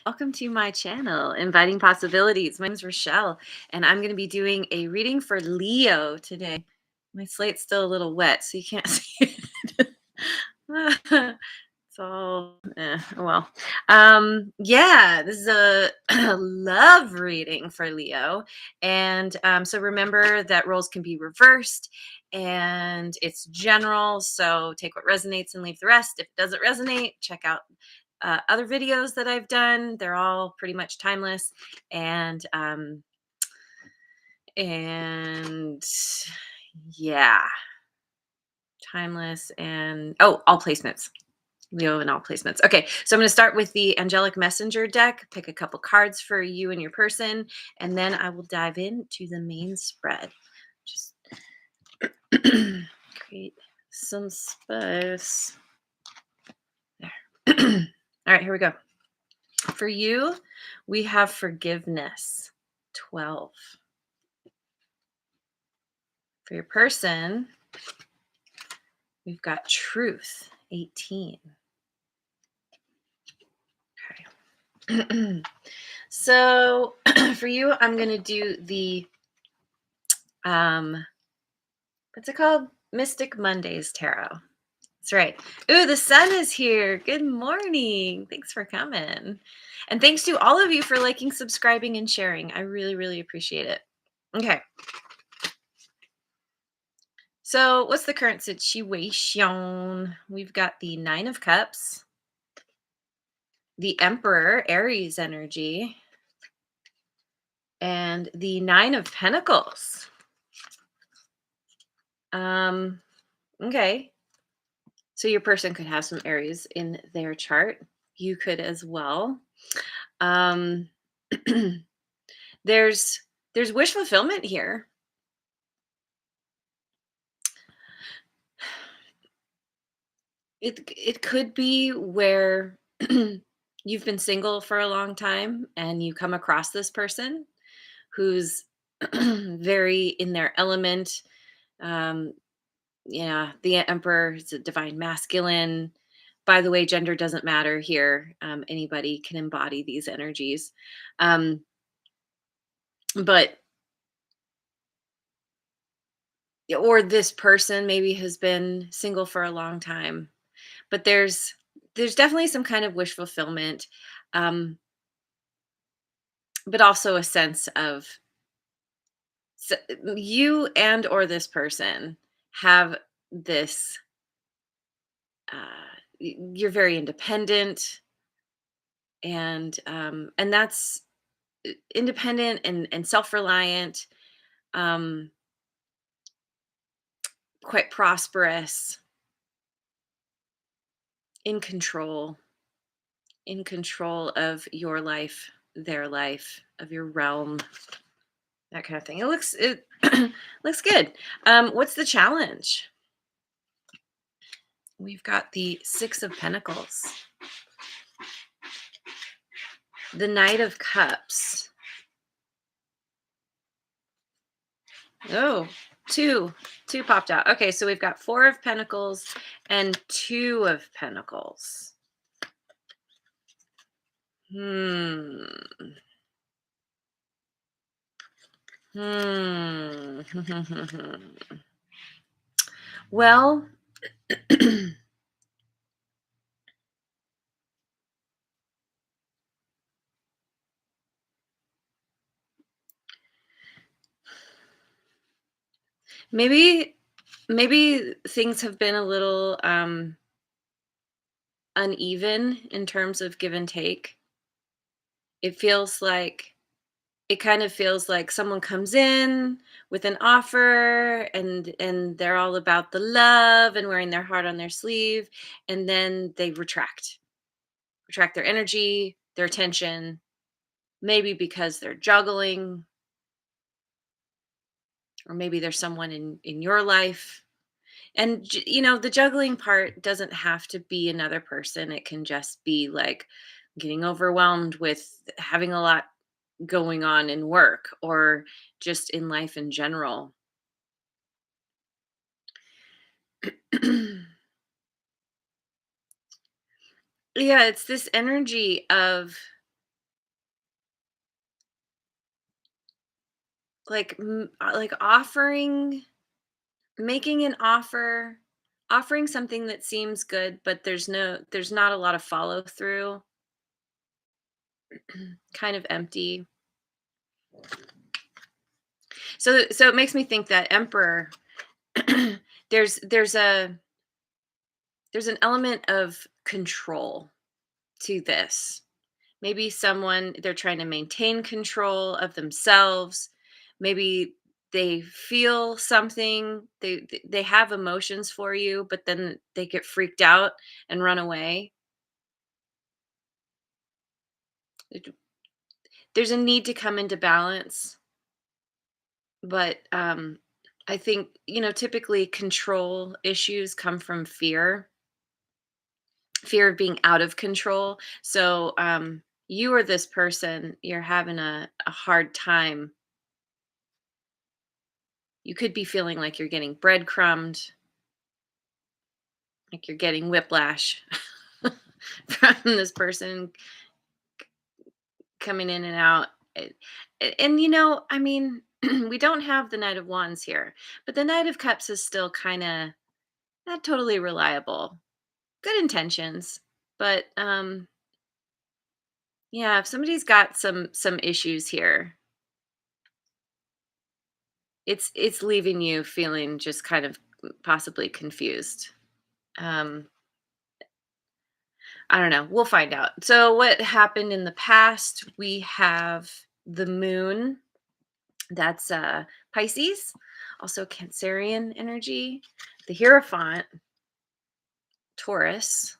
Welcome to my channel, Inviting Possibilities. My name is Rochelle, and I'm going to be doing a reading for Leo today. My slate's still a little wet, so you can't see it. It's all, well. Yeah, this is a love reading for Leo. And so remember that roles can be reversed and it's general. So take what resonates and leave the rest. If it doesn't resonate, check out other videos that I've done. They're all pretty much timeless and yeah, timeless and all placements. Leo and all placements. Okay, so I'm going to start with the Angelic Messenger deck, pick a couple cards for you and your person, and then I will dive into the main spread. Just create some space. There. All right, here we go. For you, we have forgiveness, 12. For your person, we've got truth, 18. Okay. So for you, I'm going to do the, what's it called? Mystic Mondays Tarot. That's right. Ooh, the sun is here. Good morning. Thanks for coming. And thanks to all of you for liking, subscribing, and sharing. I really, really appreciate it. Okay. So what's the current situation? We've got the Nine of Cups, the Emperor, Aries energy, and the Nine of Pentacles. Okay. So your person could have some Aries in their chart. You could as well. There's wish fulfillment here. It could be where you've been single for a long time and you come across this person who's very in their element. Yeah, the Emperor is a divine masculine. By the way, gender doesn't matter here. Anybody can embody these energies. But or this person maybe has been single for a long time. But there's definitely some kind of wish fulfillment. Um, but also a sense of you and or this person have this you're very independent and that's independent and self-reliant, um quite prosperous, in control, of your life, their life, of your realm, that kind of thing. It looks good. What's the challenge? We've got the Six of Pentacles, the Knight of Cups. Oh, two popped out. Okay, so we've got Four of Pentacles and Two of Pentacles. Hmm. Well, maybe things have been a little uneven in terms of give and take. It feels like it kind of feels like someone comes in with an offer and they're all about the love and wearing their heart on their sleeve, and then they retract their energy, their attention, maybe because they're juggling, or maybe there's someone in your life. And the juggling part doesn't have to be another person. It can just be like getting overwhelmed with having a lot going on in work or just in life in general. Yeah, it's this energy of like offering making an offer, offering something that seems good, but there's not a lot of follow through, kind of empty. So it makes me think that emperor there's there's a there's an element of control to this. Maybe someone they're trying to maintain control of themselves. Maybe they feel something, they have emotions for you, but then they get freaked out and run away. It- There's a need to come into balance, but I think, typically control issues come from fear of being out of control. So you or this person, you're having a hard time. You could be feeling like you're getting breadcrumbed, like you're getting whiplash from this person coming in and out. And I mean, we don't have the Knight of Wands here, but the Knight of Cups is still kind of not totally reliable. Good intentions, but yeah, if somebody's got some issues here, it's leaving you feeling just kind of possibly confused. Um, I don't know. We'll find out. So, what happened in the past? We have the moon. That's Pisces, also Cancerian energy. The Hierophant, Taurus,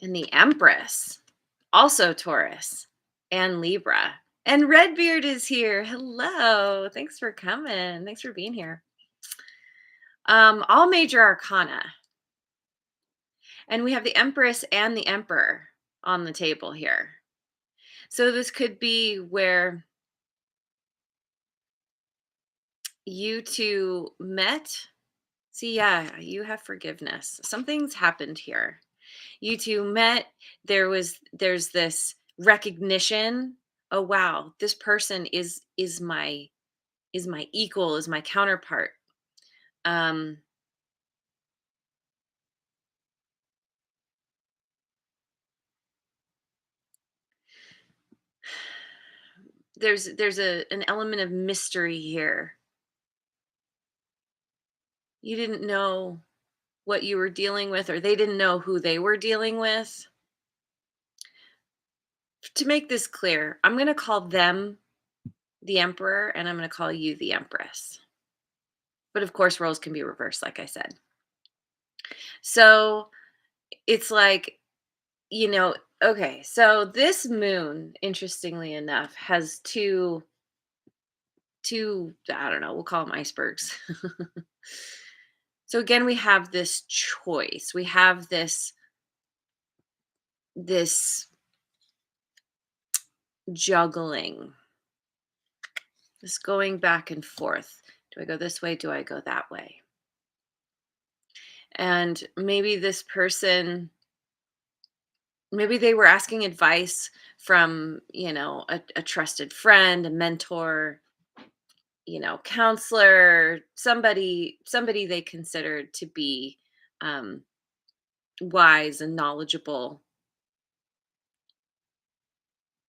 and the Empress, also Taurus and Libra. And Redbeard is here. Hello. Thanks for coming. Thanks for being here. All major arcana. And we have the Empress and the Emperor on the table here. So this could be where you two met. See, yeah, you have forgiveness. Something's happened here. You two met. There's this recognition. Oh wow, this person is my equal, is my counterpart. Um there's an element of mystery here. You didn't know what you were dealing with, or they didn't know who they were dealing with. To make this clear, I'm going to call them the emperor and I'm going to call you the empress. But of course, roles can be reversed, like I said. So it's like, you know, okay, so this moon, interestingly enough, has two, I don't know, we'll call them icebergs. So again, we have this choice. We have this juggling, this going back and forth. Do I go this way? Do I go that way? And maybe this person, maybe they were asking advice from, a trusted friend, a mentor, counselor, somebody they considered to be um, wise and knowledgeable,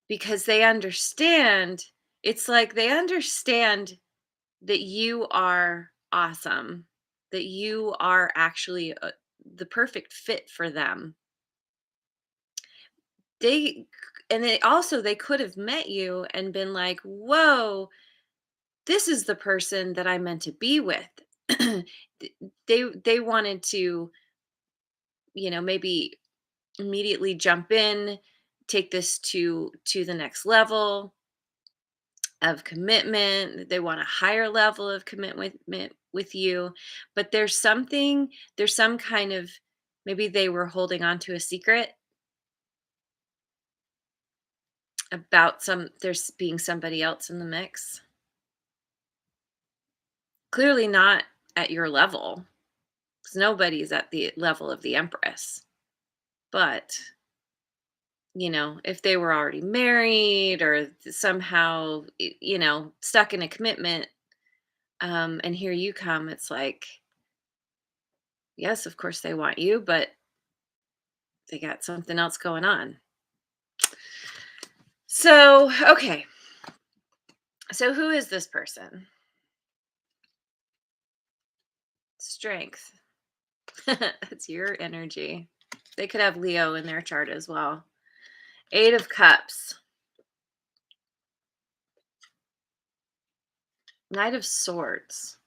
because they understand. It's like they understand that you are awesome, that you are actually the perfect fit for them. They and they could have met you and been like, "Whoa, this is the person that I meant to be with." Th- they wanted to, maybe immediately jump in, take this to the next level of commitment. They want a higher level of commitment with you, but there's some kind of, maybe they were holding on to a secret about there's being somebody else in the mix. Clearly not at your level, because nobody's at the level of the Empress. But if they were already married or somehow, stuck in a commitment. And here you come. It's like, yes, of course they want you, but they got something else going on. So, okay. So, who is this person? Strength. It's your energy. They could have Leo in their chart as well. Eight of Cups. Knight of Swords.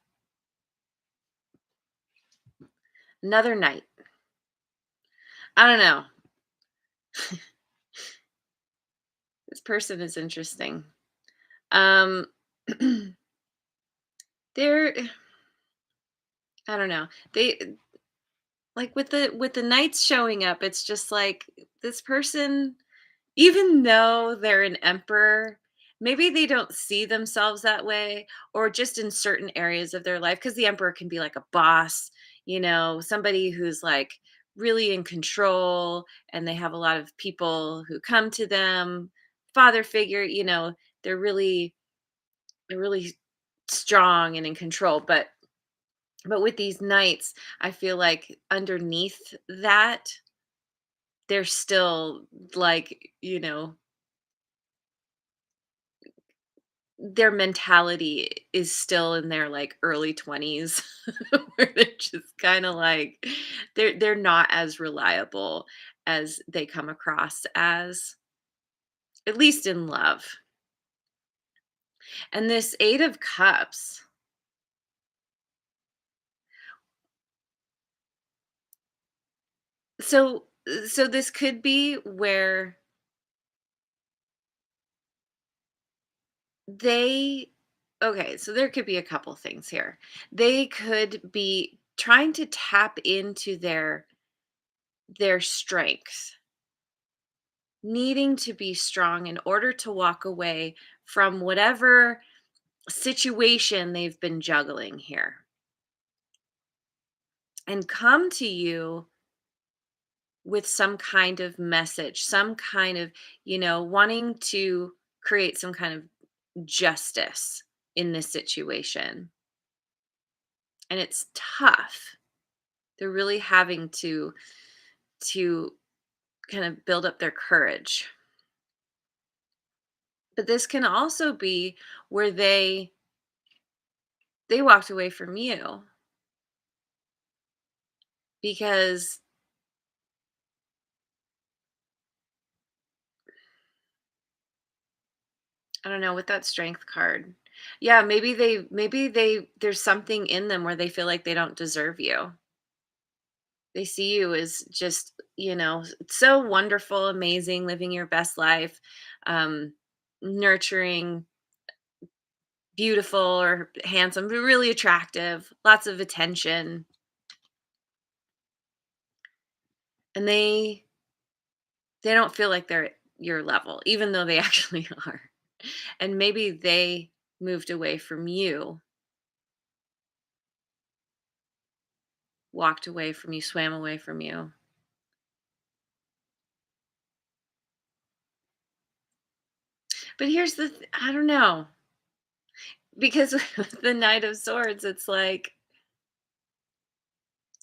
Another knight. I don't know. This person is interesting. Um they're I don't know. They like with the knights showing up, it's just like this person, even though they're an emperor, maybe they don't see themselves that way, or just in certain areas of their life, because the emperor can be like a boss, somebody who's like really in control, and they have a lot of people who come to them, father figure, they're really they're really strong and in control. But with these knights, I feel like underneath that, they're still like, their mentality is still in their like early 20s, where they're just kind of like they're not as reliable as they come across as, at least in love. And this 8 of Cups. So this could be where they okay, so there could be a couple things here. They could be trying to tap into their strength, needing to be strong in order to walk away from whatever situation they've been juggling here, and come to you with some kind of message, some kind of, wanting to create some kind of justice in this situation. And it's tough. They're really having to kind of build up their courage. But this can also be where they walked away from you because I don't know, with that strength card. Yeah, maybe they there's something in them where they feel like they don't deserve you. They see you as just, so wonderful, amazing, living your best life, um, nurturing, beautiful or handsome, but really attractive, lots of attention. And they don't feel like they're at your level, even though they actually are. And maybe they moved away from you, walked away from you, swam away from you. But here's I don't know, because with the Knight of Swords, it's like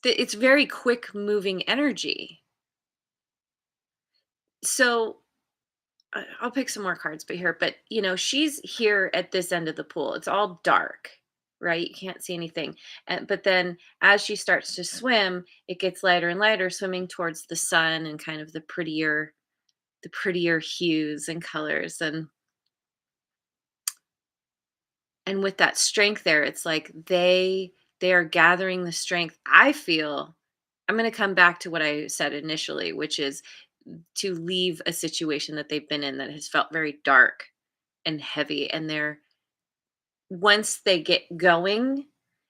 it's very quick moving energy. So I'll pick some more cards, but she's here at this end of the pool. It's all dark, right? You can't see anything. But then as she starts to swim, it gets lighter and lighter, swimming towards the sun and kind of the prettier hues and colors. And with that strength there, it's like they are gathering the strength. I feel I'm going to come back to what I said initially, which is to leave a situation that they've been in that has felt very dark and heavy, and they're once they get going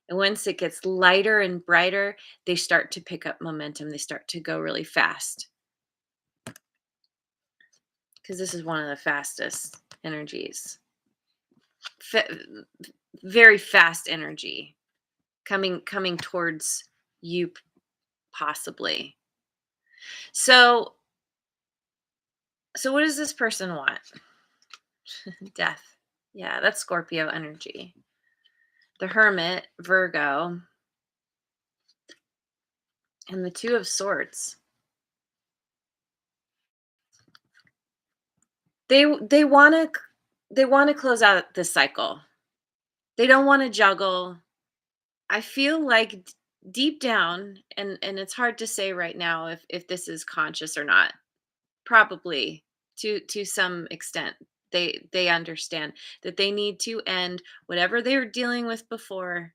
and once it gets lighter and brighter, they start to pick up momentum. They start to go really fast, because this is one of the fastest energies. Fa- Very fast energy coming towards you, possibly. So So what does this person want? Death. Yeah, that's Scorpio energy. The Hermit, Virgo, and the Two of Swords. They want to close out this cycle. They don't want to juggle. I feel like deep down, and it's hard to say right now if this is conscious or not. Probably to some extent. They understand that they need to end whatever they were dealing with before.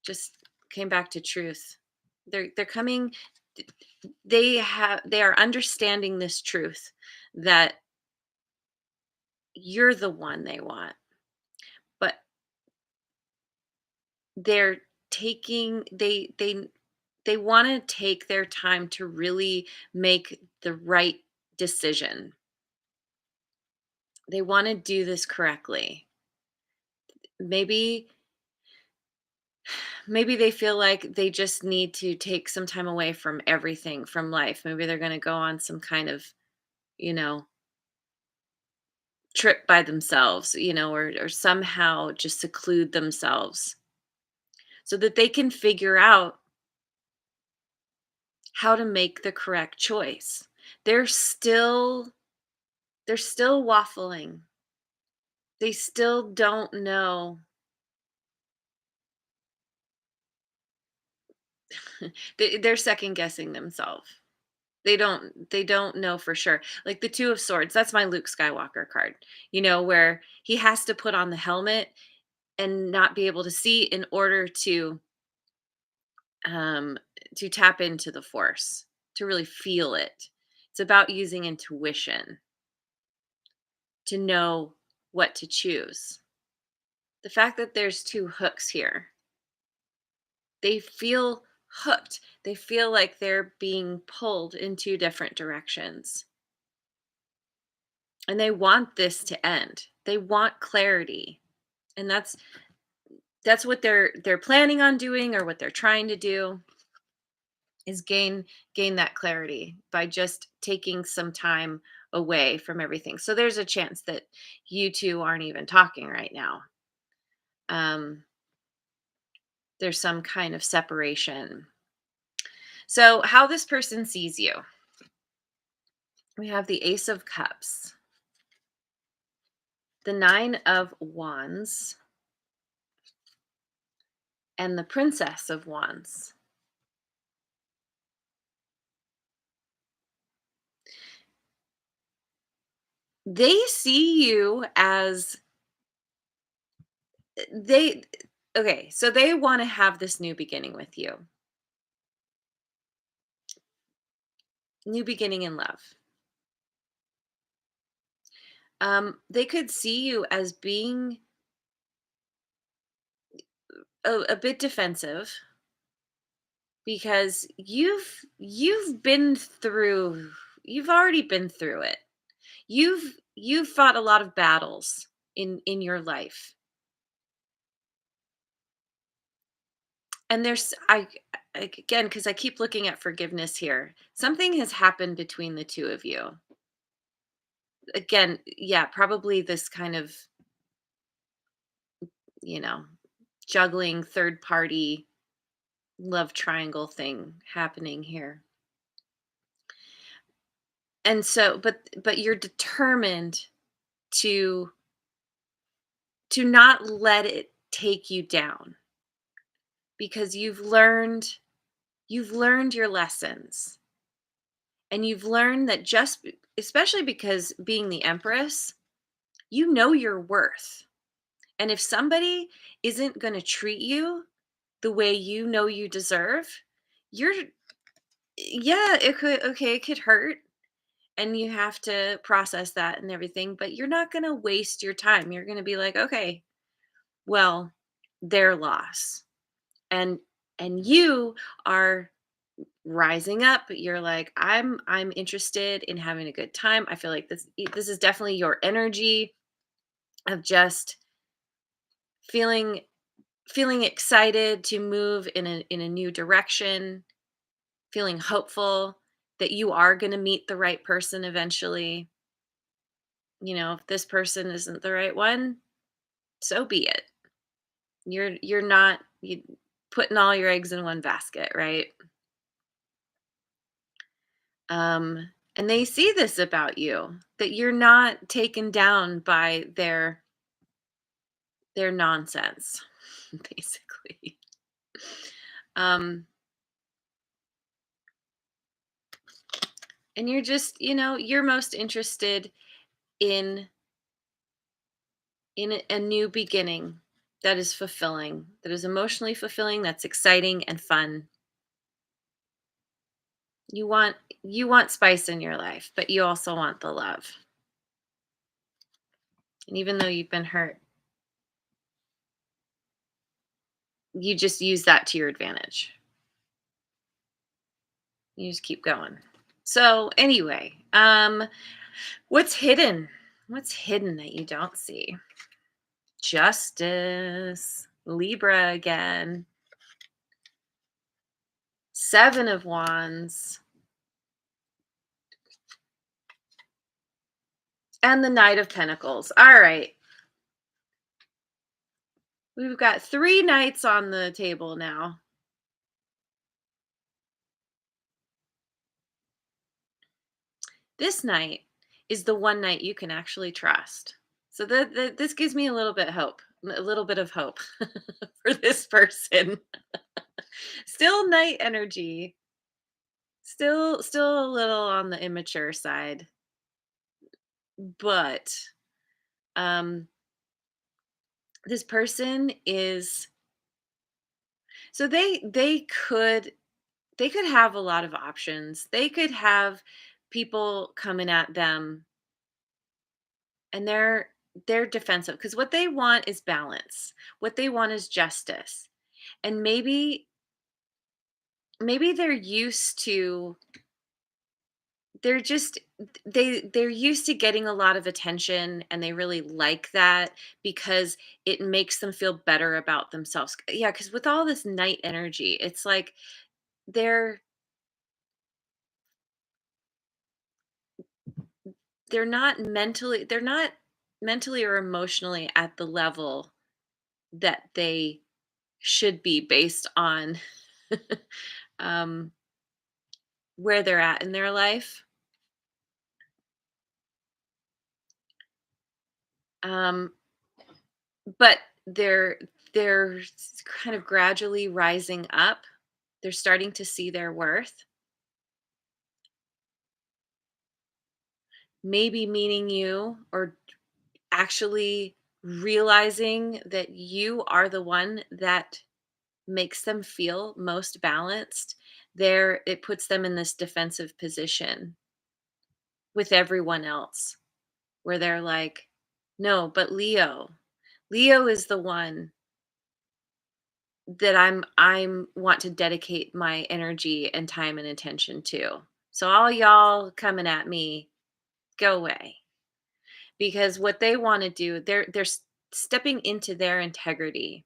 Just came back to truth. They're coming. They are understanding this truth that you're the one they want, but they're taking they want to take their time to really make the right decision. They want to do this correctly. Maybe maybe they feel like they just need to take some time away from everything from life. Maybe they're going to go on some kind of, you know, trip by themselves, or somehow just seclude themselves so that they can figure out how to make the correct choice. They're still they're still waffling. They still don't know. They're second guessing themselves. They don't know for sure. Like the Two of Swords, that's my Luke Skywalker card. Where he has to put on the helmet and not be able to see in order um to tap into the force, to really feel it. It's about using intuition to know what to choose. The fact that there's two hooks here, they feel hooked. They feel like they're being pulled in two different directions. And they want this to end. They want clarity. And that's what they're planning on doing, or what they're trying to do, is gain that clarity by just taking some time away from everything. So there's a chance that you two aren't even talking right now. Um there's some kind of separation. So how this person sees you. We have the Ace of Cups, the Nine of Wands, and the Princess of Wands. They see you as they okay, so they want to have this new beginning with you. New beginning in love. They could see you as being a bit defensive, because you've already been through it. You've fought a lot of battles in your life. And again, because I keep looking at forgiveness here. Something has happened between the two of you. Again, yeah, probably this kind of, you know, juggling third party love triangle thing happening here. And so, but you're determined to not let it take you down, because you've learned your lessons, and you've learned that especially because being the Empress, you know your worth. And if somebody isn't going to treat you the way you know you deserve, you're yeah, it could hurt, and you have to process that and everything, but you're not going to waste your time. You're going to be like, okay, well, their loss. And you are rising up. You're like, I'm interested in having a good time. I feel like this is definitely your energy of just feeling excited to move in a new direction, feeling hopeful, that you are going to meet the right person eventually. If this person isn't the right one, so be it. You're not putting all your eggs in one basket, right? And they see this about you, that you're not taken down by their nonsense, basically. Um, and you're just, you're most interested in a new beginning that is fulfilling, that is emotionally fulfilling, that's exciting and fun. You want you want spice in your life, but you also want the love. And even though you've been hurt, you just use that to your advantage. You just keep going. So anyway, what's hidden? What's hidden that you don't see? Justice. Libra again. Seven of Wands. And the Knight of Pentacles. All right. We've got three knights on the table now. This knight is the one knight you can actually trust. So this gives me a little bit of hope for this person. Still knight energy. Still a little on the immature side. But um this person is, so they could have a lot of options. They could have people coming at them, and they're defensive because what they want is balance. What they want is justice. And maybe they're just they're used to getting a lot of attention, and they really like that because it makes them feel better about themselves. Yeah, because with all this night energy, it's like they're they're not mentally or emotionally at the level that they should be based on um where they're at in their life. um but they're kind of gradually rising up. They're starting to see their worth, maybe meeting you, or actually realizing that you are the one that makes them feel most balanced. It puts them in this defensive position with everyone else, where they're like, no, but Leo is the one that I'm want to dedicate my energy and time and attention to. So all y'all coming at me, go away. Because what they want to do, stepping into their integrity,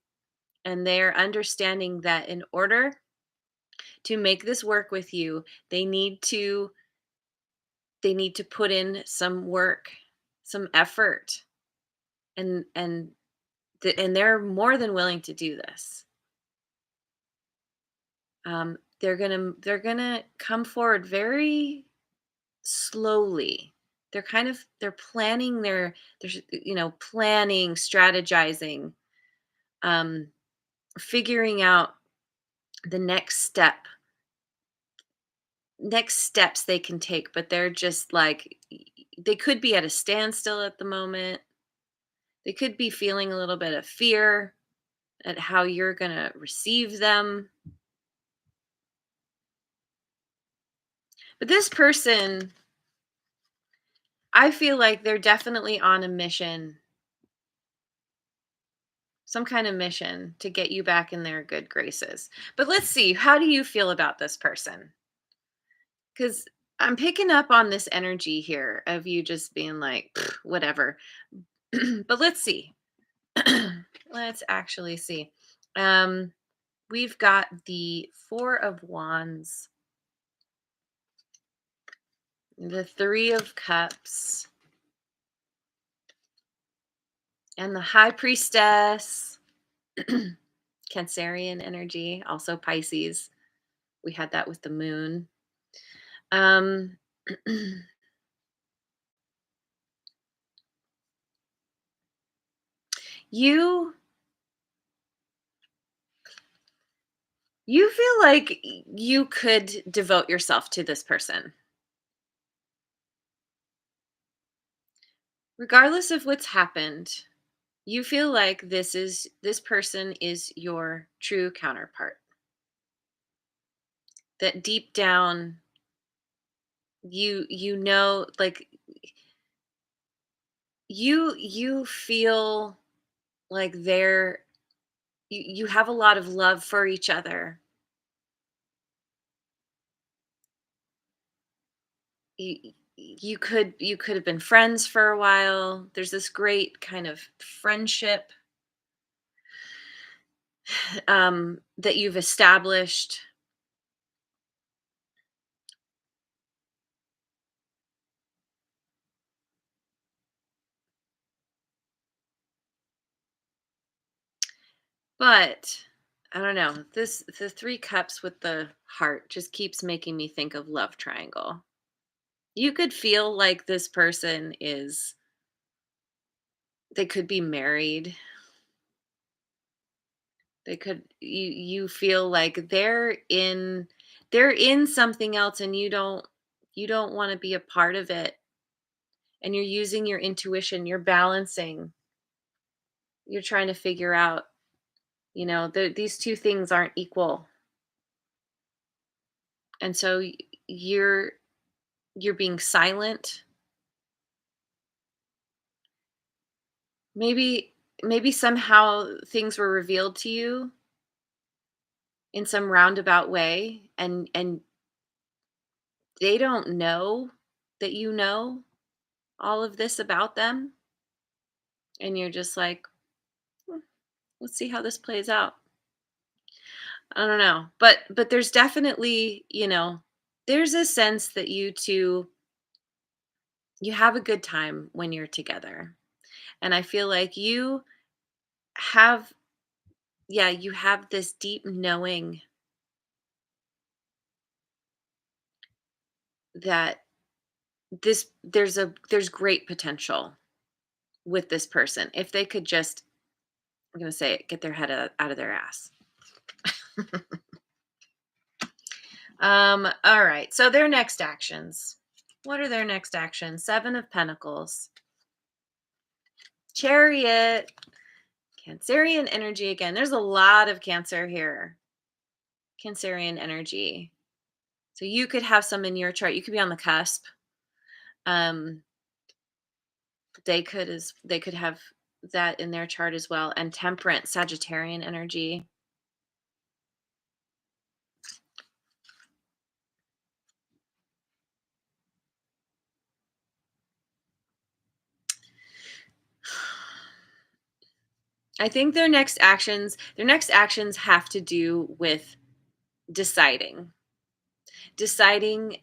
and they're understanding that in order to make this work with you, they need to put in some work, some effort, and they're more than willing to do this. They're gonna come forward very slowly. They're planning planning, strategizing, um, figuring out the next steps they can take, but they're just like, they could be at a standstill at the moment. They could be feeling a little bit of fear at how you're going to receive them. But this person, I feel like they're definitely on a mission, some kind of mission to get you back in their good graces. But let's see, how do you feel about this person? Because I'm picking up on this energy here of you just being like, "Pfft, whatever." But let's see. Let's actually see. Um, we've got the Four of Wands. The 3 of Cups and the High Priestess. Cancerian energy, also Pisces. We had that with the moon. Um, you you feel like you could devote yourself to this person. Regardless of what's happened, you feel like this person is your true counterpart. That deep down you know, like, you feel like you have a lot of love for each other. You could have been friends for a while. There's this great kind of friendship that you've established. But I don't know. The 3 cups with the heart just keeps making me think of love triangle. You could feel like this person is they could be married. You feel like they're in something else, and you don't want to be a part of it, and you're using your intuition, you're balancing, you're trying to figure out, these two things aren't equal. And so you're being silent. Maybe somehow things were revealed to you in some roundabout way, and they don't know that you know all of this about them, and you're just like, "Hmm, let's see how this plays out." I don't know, but there's definitely, there's a sense that you have a good time when you're together. And I feel like have you have this deep knowing that there's great potential with this person if they could just, I'm going to say it, get their head out of their ass. All right. So their next actions. What are their next actions? 7 of Pentacles. Chariot. Cancerian energy again. There's a lot of Cancer here. Cancerian energy. So you could have some in your chart. You could be on the cusp. Um, they could have that in their chart as well. And Temperance, Sagittarian energy. I think their next actions have to do with deciding. Deciding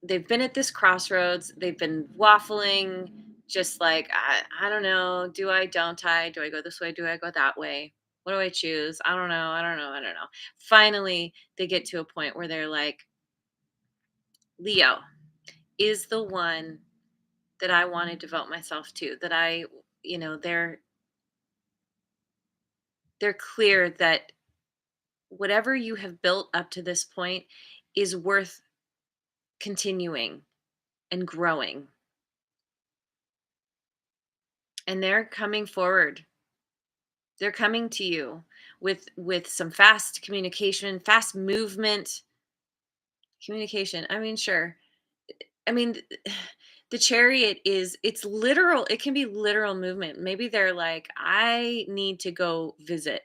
they've been at this crossroads, they've been waffling, just like, I don't know, don't I? Do I go this way? Do I go that way? What do I choose? I don't know. I don't know. I don't know. Finally, they get to a point where they're like, Leo is the one that I want to devote myself to, that they're clear that whatever you have built up to this point is worth continuing and growing. And they're coming forward. They're coming to you with some fast communication, fast movement, communication. I mean, sure. I mean, the chariot it's literal. It can be literal movement. Maybe they're like, I need to go visit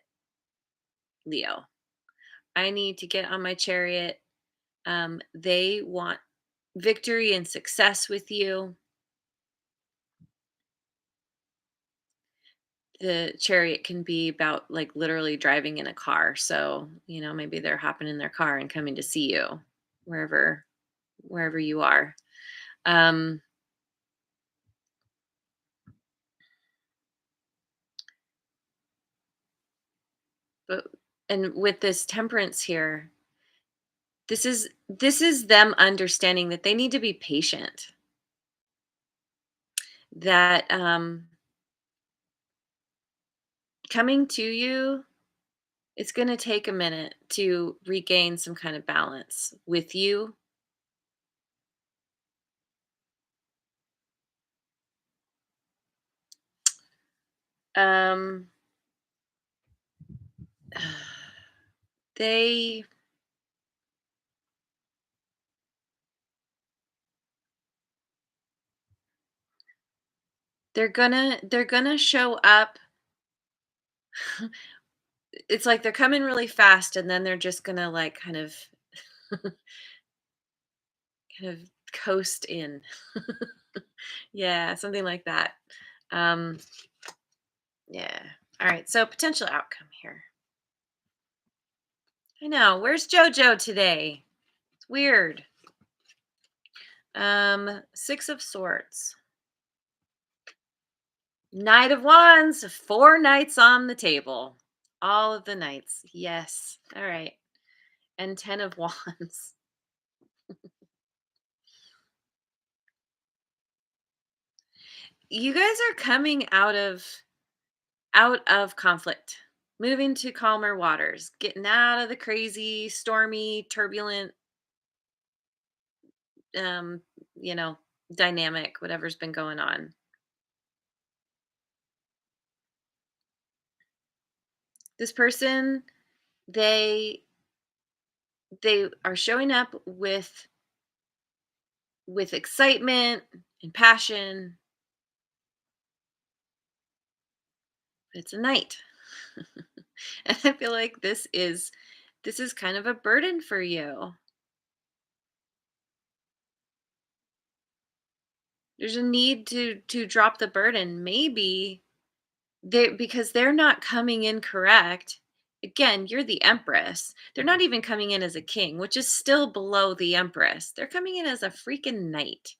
Leo. I need to get on my chariot. They want victory and success with you. The chariot can be about like literally driving in a car. So, maybe they're hopping in their car and coming to see you wherever wherever you are. Um, but and with this temperance here, this is them understanding that they need to be patient. That coming to you, it's going to take a minute to regain some kind of balance with you. Um, they they're gonna show up. It's like they're coming really fast, and then they're just gonna like kind of coast in. Yeah, something like that. Um, yeah. All right. So potential outcome here. I know. Where's JoJo today? It's weird. Six of Swords. Knight of Wands. Four knights on the table. All of the knights. Yes. All right. And Ten of Wands. You guys are coming out of conflict, moving to calmer waters, getting out of the crazy, stormy, turbulent, um, you know, dynamic, whatever's been going on. This person, they they are showing up with excitement and passion. It's a night. And I feel like this is kind of a burden for you. There's a need to drop the burden. Maybe they because they're not coming in correct. Again, you're the empress. They're not even coming in as a king, which is still below the empress. They're coming in as a freaking knight.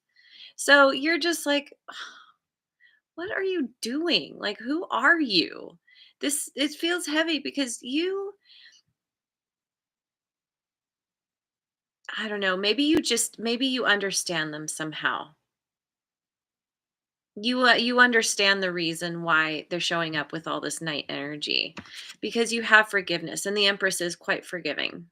So you're just like, what are you doing? Like, who are you? This it feels heavy because I don't know, maybe you understand them somehow. You understand the reason why they're showing up with all this night energy because you have forgiveness and the empress is quite forgiving.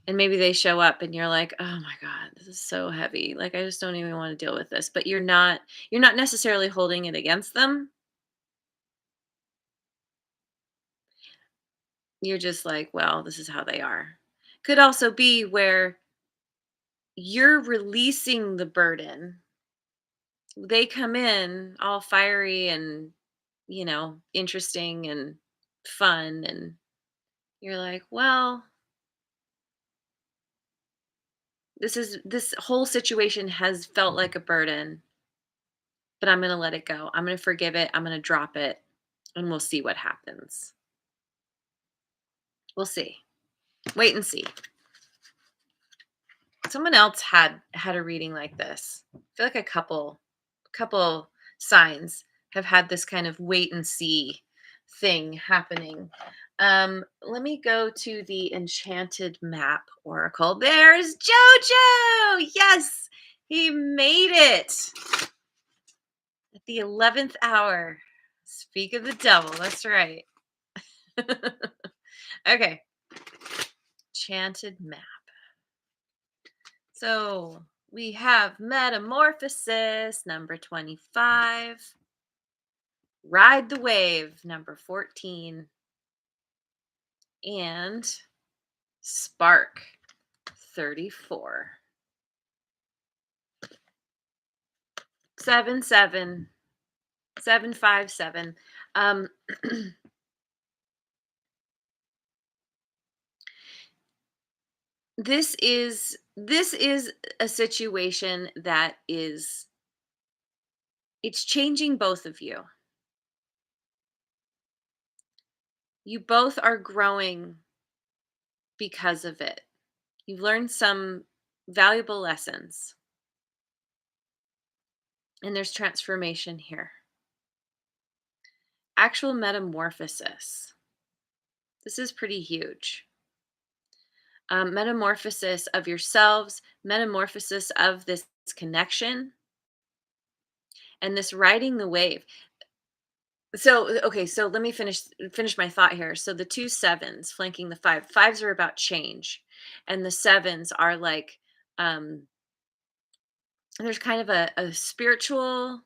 And maybe they show up and you're like, "Oh my god, this is so heavy. Like I just don't even want to deal with this." But you're not necessarily holding it against them. You're just like, "Well, this is how they are." Could also be where you're releasing the burden. They come in all fiery and, interesting and fun and you're like, "Well, this whole situation has felt like a burden, but I'm going to let it go. I'm going to forgive it. I'm going to drop it and we'll see what happens." We'll see. Wait and see. Someone else had a reading like this. I feel like a couple signs have had this kind of wait and see thing happening. Let me go to the Enchanted Map Oracle. There's Jojo. Yes, he made it at the 11th hour. Speak of the devil. That's right. Okay. Enchanted Map. So we have Metamorphosis, number 25, Ride the Wave, number 14, and Spark, 34. 77757. Um, this is a situation that it's changing both of you. You both are growing because of it. You've learned valuable lessons. And there's transformation here. Actual metamorphosis. This is pretty huge. Metamorphosis of yourselves, metamorphosis of this connection, and this riding the wave. So, okay, so let me finish my thought here. So the two sevens flanking the five. Fives are about change, and the sevens are like there's kind of a spiritual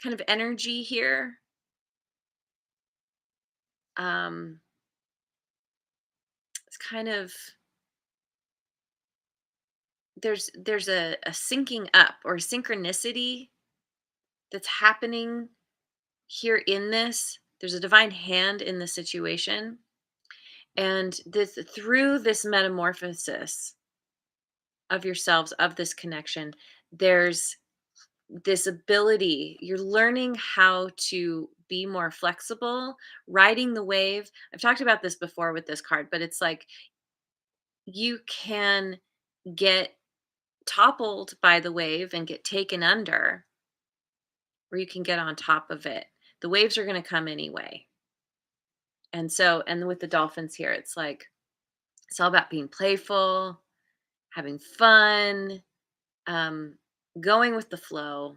kind of energy here. Um, it's kind of there's a syncing up or synchronicity that's happening here in this. There's a divine hand in the situation, and this through this metamorphosis of yourselves, of this connection, there's this ability. You're learning how to be more flexible, riding the wave. I've talked about this before with this card, but it's like you can get toppled by the wave and get taken under, or you can get on top of it. The waves are going to come anyway. And so, and with the dolphins here, it's like, it's all about being playful, having fun, um, going with the flow,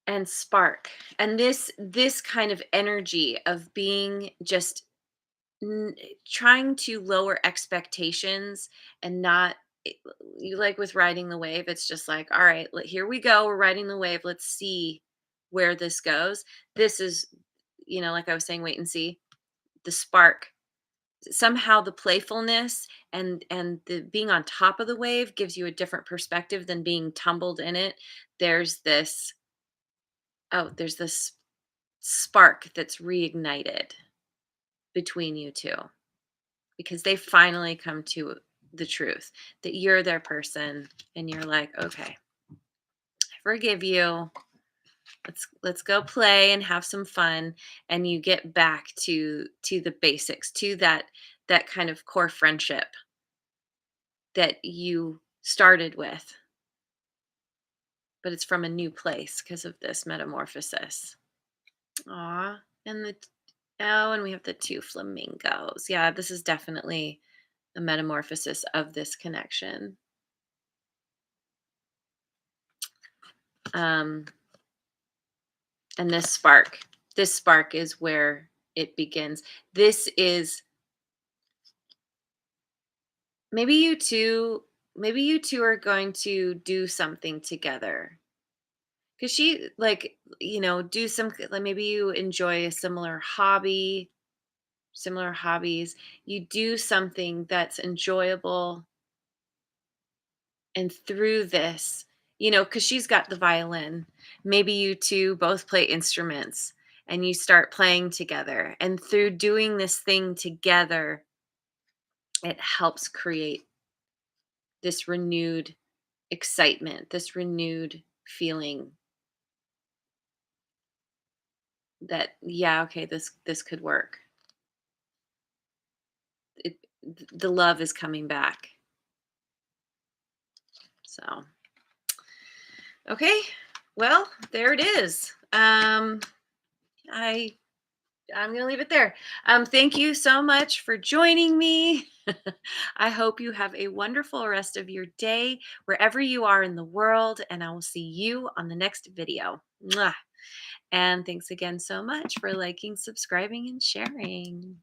and spark. And this kind of energy of being just trying to lower expectations and not you like with riding the wave, it's just like, all right, here we go, we're riding the wave, let's see where this goes. This is, like I was saying, wait and see. The spark, somehow the playfulness and the being on top of the wave gives you a different perspective than being tumbled in it. There's this, there's this spark that's reignited between you two, because they finally come to the truth that you're their person, and you're like, okay, I forgive you. Let's go play and have some fun, and you get back to the basics, to that kind of core friendship that you started with, but it's from a new place because of this metamorphosis. Aw, and the oh, and we have the two flamingos. Yeah, this is definitely a metamorphosis of this connection. Um, and this spark is where it begins. This is maybe you two, maybe you two are going to do something together. Cause she like, do some like maybe you enjoy a similar hobbies. You do something that's enjoyable, and through this, because she's got the violin, maybe you two both play instruments and you start playing together. And through doing this thing together, it helps create this renewed excitement, this renewed feeling that, yeah, okay, this could work. It, the love is coming back. So, okay, well, there it is. I I'm going to leave it there. Thank you so much for joining me. I hope you have a wonderful rest of your day, wherever you are in the world, and I will see you on the next video. Mwah. And thanks again so much for liking, subscribing, and sharing.